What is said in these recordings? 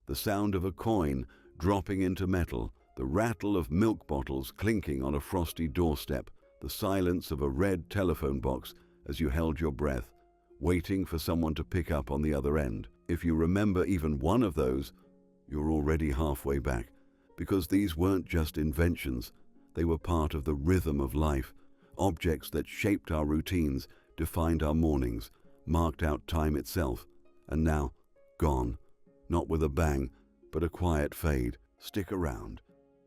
the sound of a coin dropping into metal, the rattle of milk bottles clinking on a frosty doorstep, the silence of a red telephone box as you held your breath, waiting for someone to pick up on the other end. If you remember even one of those, you're already halfway back, because these weren't just inventions. They were part of the rhythm of life, objects that shaped our routines, defined our mornings, marked out time itself, and now, gone. Not with a bang, but a quiet fade. Stick around,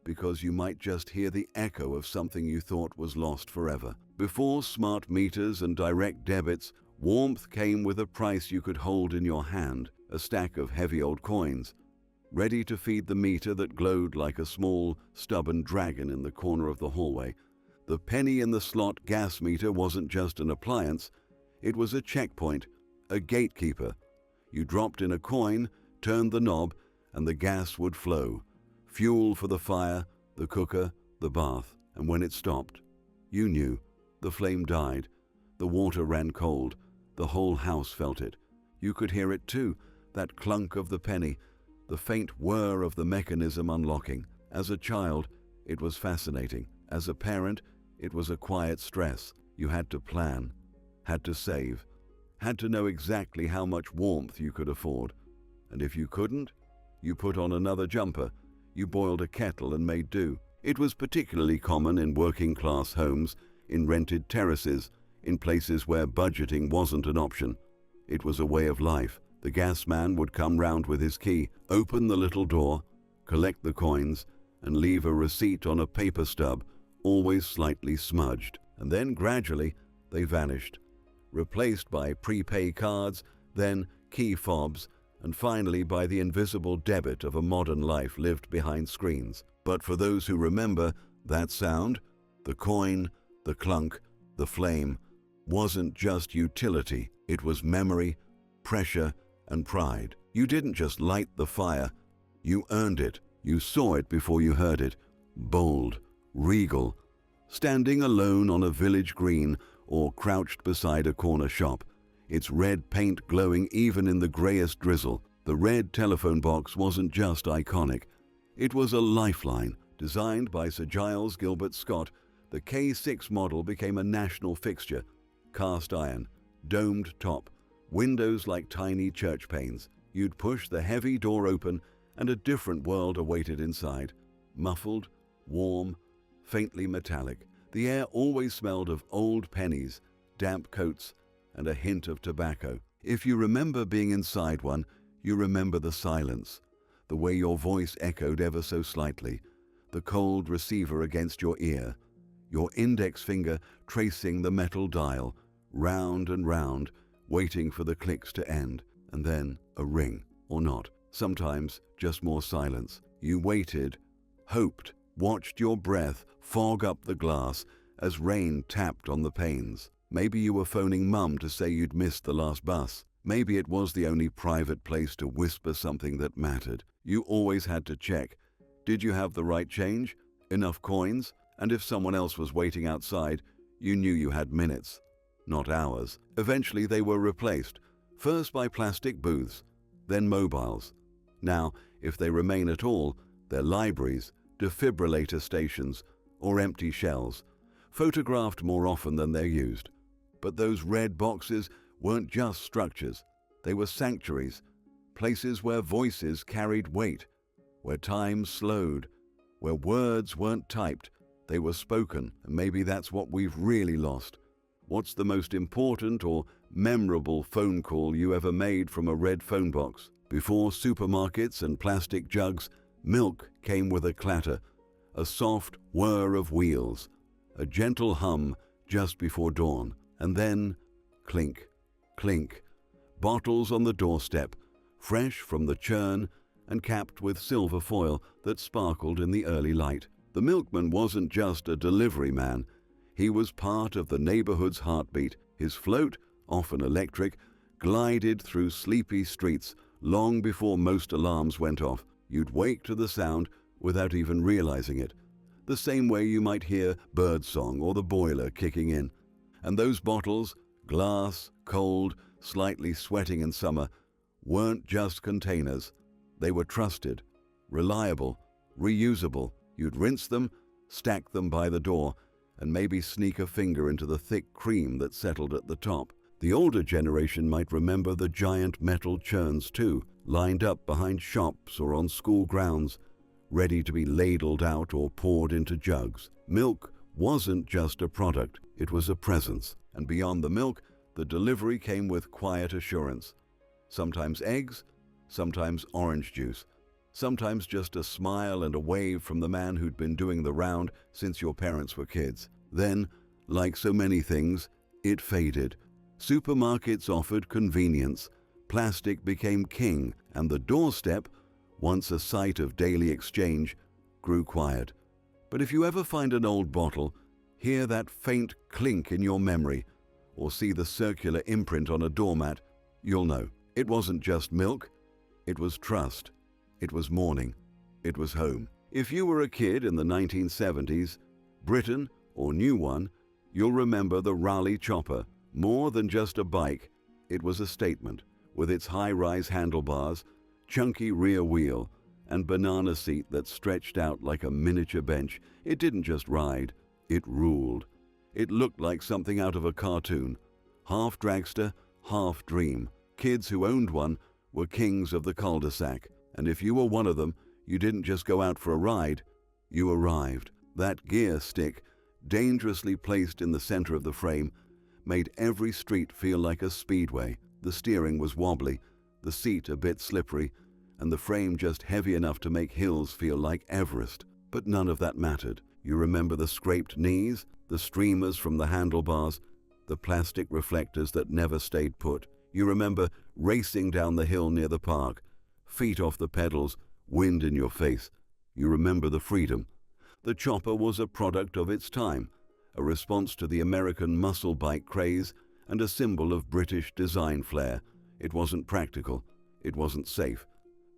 because you might just hear the echo of something you thought was lost forever. Before smart meters and direct debits, warmth came with a price you could hold in your hand, a stack of heavy old coins, ready to feed the meter that glowed like a small, stubborn dragon in the corner of the hallway. The penny in the slot gas meter wasn't just an appliance, it was a checkpoint, a gatekeeper. You dropped in a coin, turned the knob, and the gas would flow. Fuel for the fire, the cooker, the bath. And when it stopped, you knew. The flame died. The water ran cold. The whole house felt it. You could hear it too, that clunk of the penny, the faint whir of the mechanism unlocking. As a child, it was fascinating. As a parent, it was a quiet stress. You had to plan, had to save, had to know exactly how much warmth you could afford. And if you couldn't, you put on another jumper. You boiled a kettle and made do. It was particularly common in working-class homes, in rented terraces, in places where budgeting wasn't an option. It was a way of life. The gas man would come round with his key, open the little door, collect the coins, and leave a receipt on a paper stub, always slightly smudged. And then gradually, they vanished, replaced by prepay cards, then key fobs, and finally by the invisible debit of a modern life lived behind screens. But for those who remember, that sound, the coin, the clunk, the flame, wasn't just utility. It was memory, pressure, and pride. You didn't just light the fire, you earned it. You saw it before you heard it. Bold, regal, standing alone on a village green or crouched beside a corner shop, its red paint glowing even in the greyest drizzle. The red telephone box wasn't just iconic. It was a lifeline. Designed by Sir Giles Gilbert Scott, the K6 model became a national fixture. Cast iron, domed top, windows like tiny church panes. You'd push the heavy door open and a different world awaited inside. Muffled, warm, faintly metallic. The air always smelled of old pennies, damp coats, and a hint of tobacco. If you remember being inside one, you remember the silence, the way your voice echoed ever so slightly, the cold receiver against your ear, your index finger tracing the metal dial, round and round, waiting for the clicks to end, and then a ring, or not. Sometimes just more silence. You waited, hoped, watched your breath fog up the glass as rain tapped on the panes. Maybe you were phoning Mum to say you'd missed the last bus. Maybe it was the only private place to whisper something that mattered. You always had to check. Did you have the right change? Enough coins? And if someone else was waiting outside, you knew you had minutes, not hours. Eventually they were replaced, first by plastic booths, then mobiles. Now, if they remain at all, they're libraries, defibrillator stations, or empty shells, photographed more often than they're used. But those red boxes weren't just structures. They were sanctuaries, places where voices carried weight, where time slowed, where words weren't typed, they were spoken. And maybe that's what we've really lost. What's the most important or memorable phone call you ever made from a red phone box? Before supermarkets and plastic jugs, milk came with a clatter, a soft whir of wheels, a gentle hum just before dawn, and then clink, clink, bottles on the doorstep, fresh from the churn and capped with silver foil that sparkled in the early light. The milkman wasn't just a delivery man. He was part of the neighborhood's heartbeat. His float, often electric, glided through sleepy streets long before most alarms went off. You'd wake to the sound without even realizing it, the same way you might hear birdsong or the boiler kicking in. And those bottles, glass, cold, slightly sweating in summer, weren't just containers. They were trusted, reliable, reusable. You'd rinse them, stack them by the door, and maybe sneak a finger into the thick cream that settled at the top. The older generation might remember the giant metal churns too, lined up behind shops or on school grounds, ready to be ladled out or poured into jugs. Milk wasn't just a product, it was a presence. And beyond the milk, the delivery came with quiet assurance. Sometimes eggs, sometimes orange juice, sometimes just a smile and a wave from the man who'd been doing the round since your parents were kids. Then, like so many things, it faded. Supermarkets offered convenience, plastic became king, and the doorstep, once a site of daily exchange, grew quiet. But if you ever find an old bottle, hear that faint clink in your memory, or see the circular imprint on a doormat, you'll know. It wasn't just milk, it was trust, it was morning, it was home. If you were a kid in the 1970s, Britain or new one, you'll remember the Raleigh Chopper. More than just a bike, it was a statement, with its high-rise handlebars, chunky rear wheel, and banana seat that stretched out like a miniature bench. It didn't just ride, it ruled. It looked like something out of a cartoon, half dragster, half dream. Kids who owned one were kings of the cul-de-sac, and if you were one of them, you didn't just go out for a ride, you arrived. That gear stick, dangerously placed in the center of the frame, made every street feel like a speedway. The steering was wobbly, the seat a bit slippery, and the frame just heavy enough to make hills feel like Everest. But none of that mattered. You remember the scraped knees, the streamers from the handlebars, the plastic reflectors that never stayed put. You remember racing down the hill near the park, feet off the pedals, wind in your face. You remember the freedom. The Chopper was a product of its time, a response to the American muscle bike craze and a symbol of British design flair. It wasn't practical, it wasn't safe,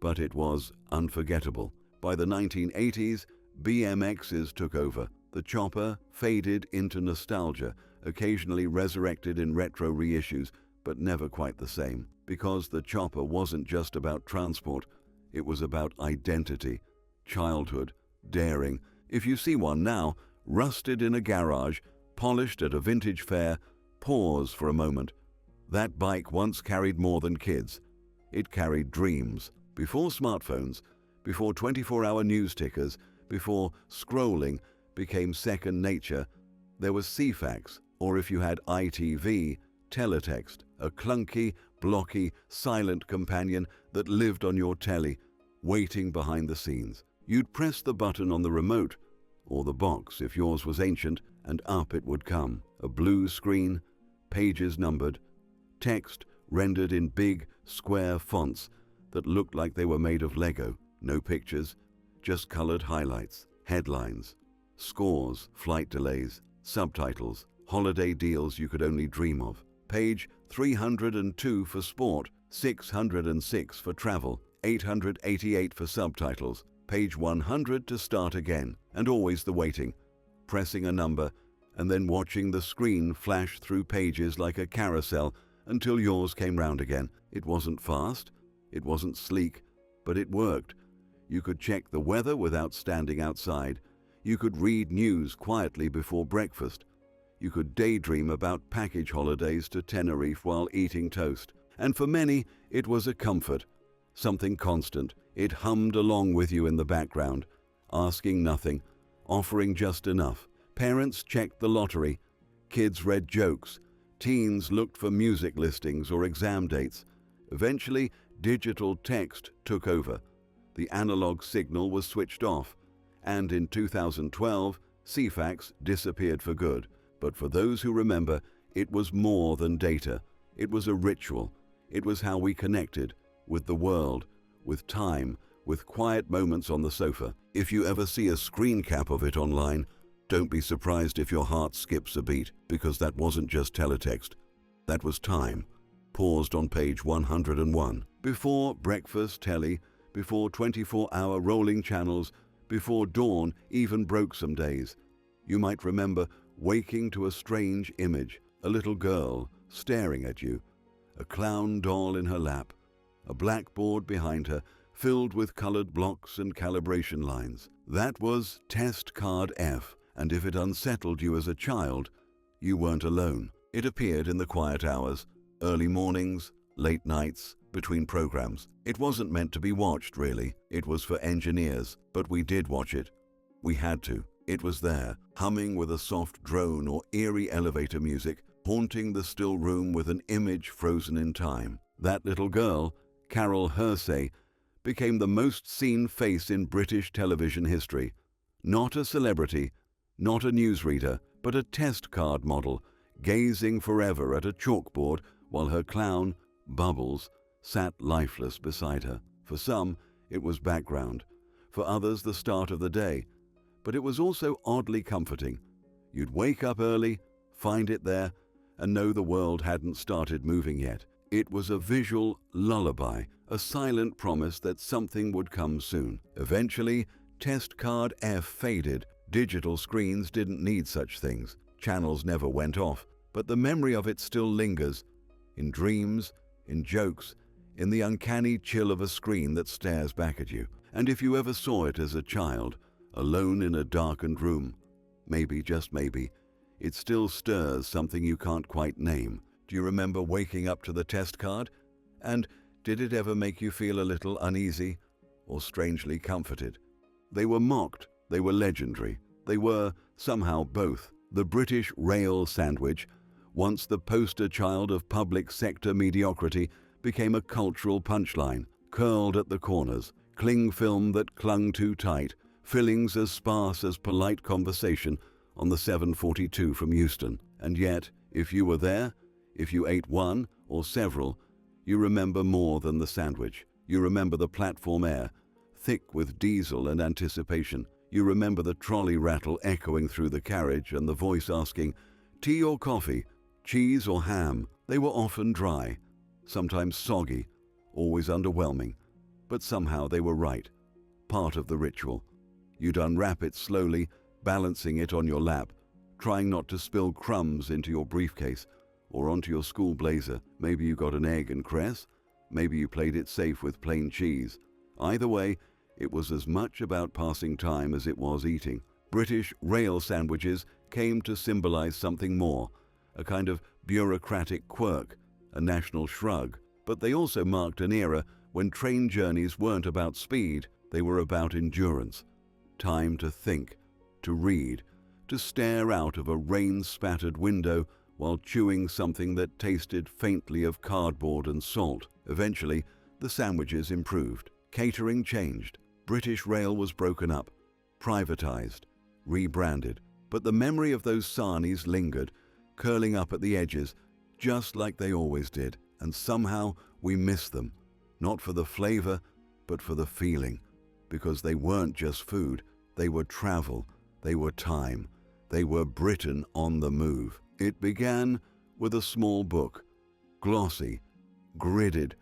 but it was unforgettable. By the 1980s, BMXs took over. The Chopper faded into nostalgia, occasionally resurrected in retro reissues, but never quite the same. Because the Chopper wasn't just about transport, it was about identity, childhood, daring. If you see one now, rusted in a garage, polished at a vintage fair, pause for a moment. That bike once carried more than kids. It carried dreams. Before smartphones, before 24-hour news tickers, before scrolling became second nature, there was Ceefax, or if you had ITV, Teletext, a clunky, blocky, silent companion that lived on your telly, waiting behind the scenes. You'd press the button on the remote, or the box if yours was ancient, and up it would come. A blue screen, pages numbered, text rendered in big, square fonts that looked like they were made of Lego. No pictures, just colored highlights, headlines, scores, flight delays, subtitles, holiday deals you could only dream of. Page 302 for sport, 606 for travel, 888 for subtitles, page 100 to start again, and always the waiting, pressing a number, and then watching the screen flash through pages like a carousel until yours came round again. It wasn't fast, it wasn't sleek, but it worked. You could check the weather without standing outside. You could read news quietly before breakfast. You could daydream about package holidays to Tenerife while eating toast. And for many, it was a comfort, something constant. It hummed along with you in the background, asking nothing, offering just enough. Parents checked the lottery, kids read jokes, teens looked for music listings or exam dates. Eventually, digital text took over. The analog signal was switched off, and in 2012, Ceefax disappeared for good. But for those who remember, it was more than data. It was a ritual. It was how we connected with the world, with time, with quiet moments on the sofa. If you ever see a screen cap of it online, don't be surprised if your heart skips a beat, because that wasn't just teletext. That was time, paused on page 101. Before breakfast telly, before 24-hour rolling channels, before dawn even broke some days. You might remember waking to a strange image, a little girl staring at you, a clown doll in her lap, a blackboard behind her, filled with colored blocks and calibration lines. That was Test Card F, and if it unsettled you as a child, you weren't alone. It appeared in the quiet hours, early mornings, late nights, between programs. It wasn't meant to be watched, really. It was for engineers, but we did watch it. We had to. It was there, humming with a soft drone or eerie elevator music, haunting the still room with an image frozen in time. That little girl, Carol Hersey, became the most seen face in British television history. Not a celebrity, not a newsreader, but a test card model, gazing forever at a chalkboard while her clown, Bubbles, sat lifeless beside her. For some, it was background. For others, the start of the day. But it was also oddly comforting. You'd wake up early, find it there, and know the world hadn't started moving yet. It was a visual lullaby, a silent promise that something would come soon. Eventually, Test Card F faded. Digital screens didn't need such things. Channels never went off, but the memory of it still lingers. In dreams, in jokes, in the uncanny chill of a screen that stares back at you. And if you ever saw it as a child, alone in a darkened room, maybe, just maybe, it still stirs something you can't quite name. Do you remember waking up to the test card? And did it ever make you feel a little uneasy or strangely comforted? They were mocked, they were legendary, they were somehow both. The British rail sandwich, once the poster child of public sector mediocrity, became a cultural punchline, curled at the corners, cling film that clung too tight, fillings as sparse as polite conversation on the 742 from Euston. And yet, if you were there, if you ate one or several, you remember more than the sandwich. You remember the platform air, thick with diesel and anticipation. You remember the trolley rattle echoing through the carriage and the voice asking, "Tea or coffee, cheese or ham?" They were often dry, sometimes soggy, always underwhelming, but somehow they were right, part of the ritual. You'd unwrap it slowly, balancing it on your lap, trying not to spill crumbs into your briefcase or onto your school blazer. Maybe you got an egg and cress, maybe you played it safe with plain cheese. Either way, it was as much about passing time as it was eating. British rail sandwiches came to symbolize something more, a kind of bureaucratic quirk, a national shrug. But they also marked an era when train journeys weren't about speed, they were about endurance. Time to think, to read, to stare out of a rain-spattered window while chewing something that tasted faintly of cardboard and salt. Eventually, the sandwiches improved. Catering changed. British Rail was broken up, privatized, rebranded. But the memory of those sarnies lingered, curling up at the edges, just like they always did. And somehow we miss them, not for the flavor, but for the feeling. Because they weren't just food, they were travel, they were time, they were Britain on the move. It began with a small book, glossy, gridded,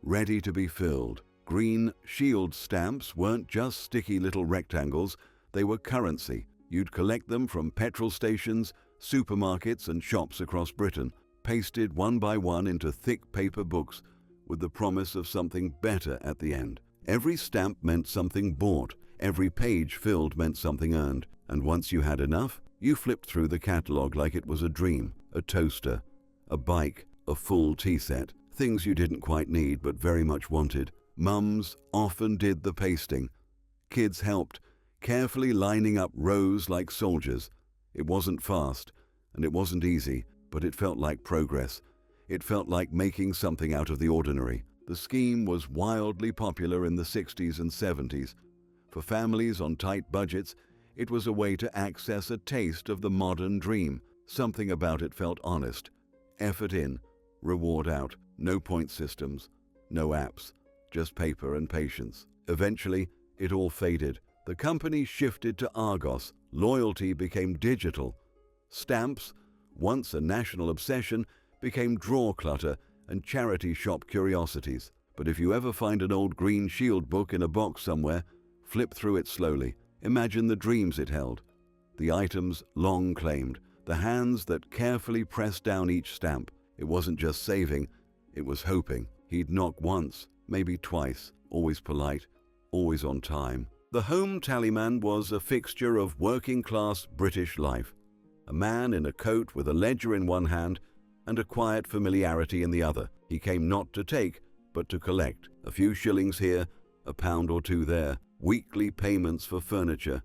ready to be filled. Green shield stamps weren't just sticky little rectangles, they were currency. You'd collect them from petrol stations, supermarkets and shops across Britain, pasted one by one into thick paper books with the promise of something better at the end. Every stamp meant something bought, every page filled meant something earned, and once you had enough, you flipped through the catalogue like it was a dream, a toaster, a bike, a full tea set, things you didn't quite need but very much wanted. Mums often did the pasting. Kids helped, carefully lining up rows like soldiers. It wasn't fast, and it wasn't easy, but it felt like progress. It felt like making something out of the ordinary. The scheme was wildly popular in the 60s and 70s. For families on tight budgets, it was a way to access a taste of the modern dream. Something about it felt honest. Effort in, reward out. No point systems, no apps, just paper and patience. Eventually, it all faded. The company shifted to Argos. Loyalty became digital. Stamps, once a national obsession, became drawer clutter and charity shop curiosities. But if you ever find an old green shield book in a box somewhere, flip through it slowly. Imagine the dreams it held, the items long claimed, the hands that carefully pressed down each stamp. It wasn't just saving, it was hoping. He'd knock once, maybe twice, always polite, always on time. The home tallyman was a fixture of working-class British life. A man in a coat with a ledger in one hand and a quiet familiarity in the other. He came not to take, but to collect. A few shillings here, a pound or two there. Weekly payments for furniture,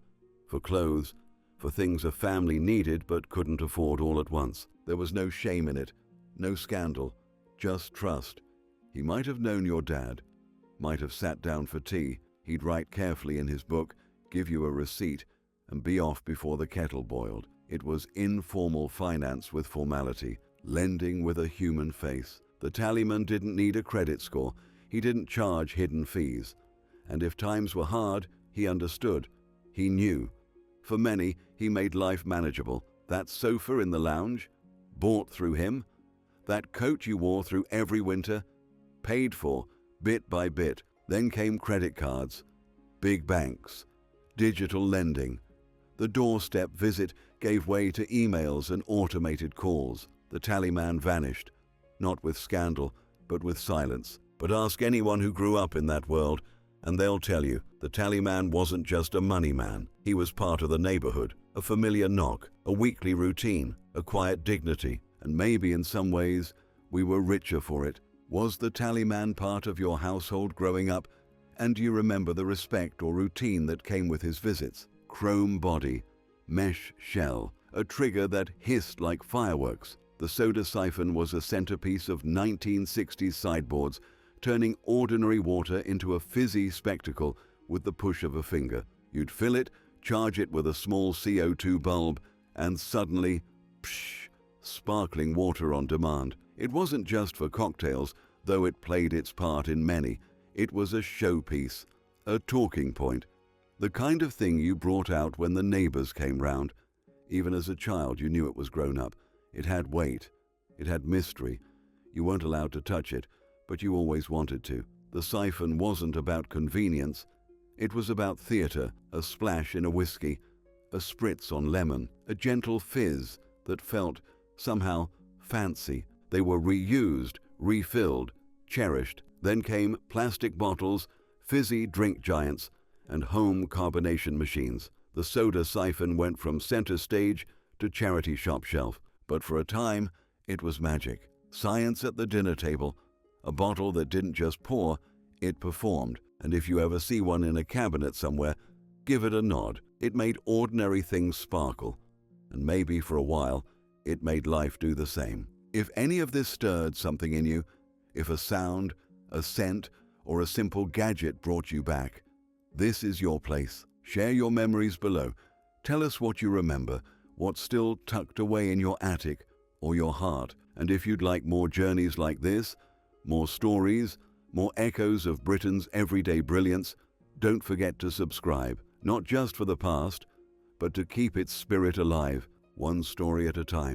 for clothes, for things a family needed but couldn't afford all at once. There was no shame in it, no scandal, just trust. He might have known your dad, might have sat down for tea. He'd write carefully in his book, give you a receipt, and be off before the kettle boiled. It was informal finance with formality, lending with a human face. The tallyman didn't need a credit score. He didn't charge hidden fees. And if times were hard, he understood. He knew. For many, he made life manageable. That sofa in the lounge, bought through him. That coat you wore through every winter, paid for, bit by bit. Then came credit cards, big banks, digital lending. The doorstep visit gave way to emails and automated calls. The tallyman vanished, not with scandal, but with silence. But ask anyone who grew up in that world, and they'll tell you the tallyman wasn't just a money man. He was part of the neighborhood, a familiar knock, a weekly routine, a quiet dignity, and maybe in some ways we were richer for it. Was the tallyman part of your household growing up, and do you remember the respect or routine that came with his visits? Chrome body, mesh shell, a trigger that hissed like fireworks. The soda siphon was a centerpiece of 1960s sideboards, turning ordinary water into a fizzy spectacle with the push of a finger. You'd fill it, charge it with a small CO2 bulb, and suddenly, psh, sparkling water on demand. It wasn't just for cocktails, though it played its part in many. It was a showpiece, a talking point, the kind of thing you brought out when the neighbors came round. Even as a child, you knew it was grown up. It had weight. It had mystery. You weren't allowed to touch it, but you always wanted to. The siphon wasn't about convenience. It was about theater, a splash in a whiskey, a spritz on lemon, a gentle fizz that felt, somehow, fancy. They were reused, refilled, cherished. Then came plastic bottles, fizzy drink giants, and home carbonation machines. The soda siphon went from center stage to charity shop shelf. But for a time, it was magic. Science at the dinner table. A bottle that didn't just pour, it performed. And if you ever see one in a cabinet somewhere, give it a nod. It made ordinary things sparkle. And maybe for a while, it made life do the same. If any of this stirred something in you, if a sound, a scent, or a simple gadget brought you back, this is your place. Share your memories below. Tell us what you remember, what's still tucked away in your attic or your heart. And if you'd like more journeys like this, more stories, more echoes of Britain's everyday brilliance, don't forget to subscribe, not just for the past, but to keep its spirit alive, one story at a time.